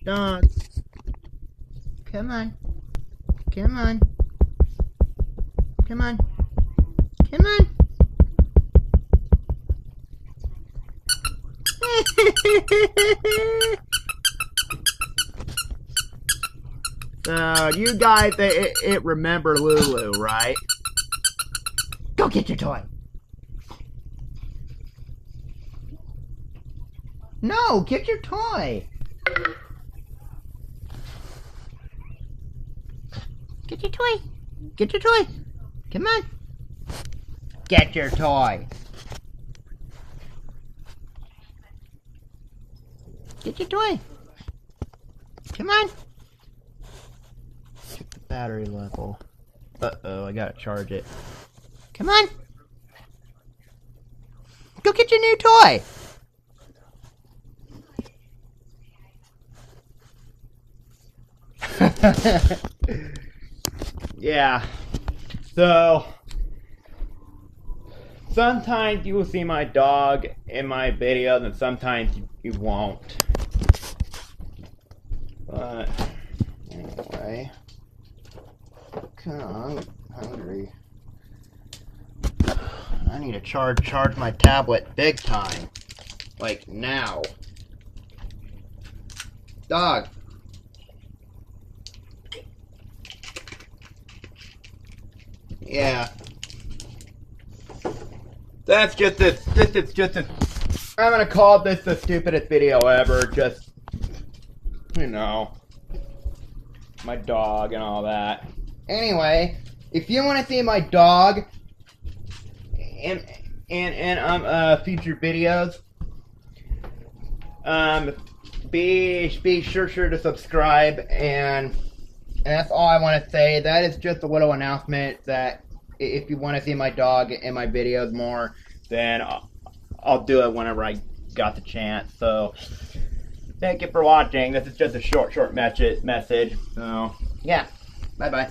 Dog. Come on. Come on. Come on. Come on. So, you guys, it remember Lulu, right? Go get your toy. No, get your toy. Get your toy. Get your toy. Come on. Get your toy. Get your toy. Come on. Check the battery level. Uh-oh, I gotta charge it. Come on. Go get your new toy. Yeah. So, sometimes you will see my dog in my videos and sometimes you won't. But, anyway. Come on, I'm hungry. I need to charge my tablet big time. Like now. Dog. Yeah. That's just this is just a, I'm gonna call this the stupidest video ever, just, you know, my dog and all that. Anyway, if you want to see my dog and future videos, be sure to subscribe, and that's all I want to say. That is just a little announcement that if you want to see my dog in my videos more, then I'll do it whenever I got the chance. So, thank you for watching. This is just a short message. So, yeah. Bye-bye.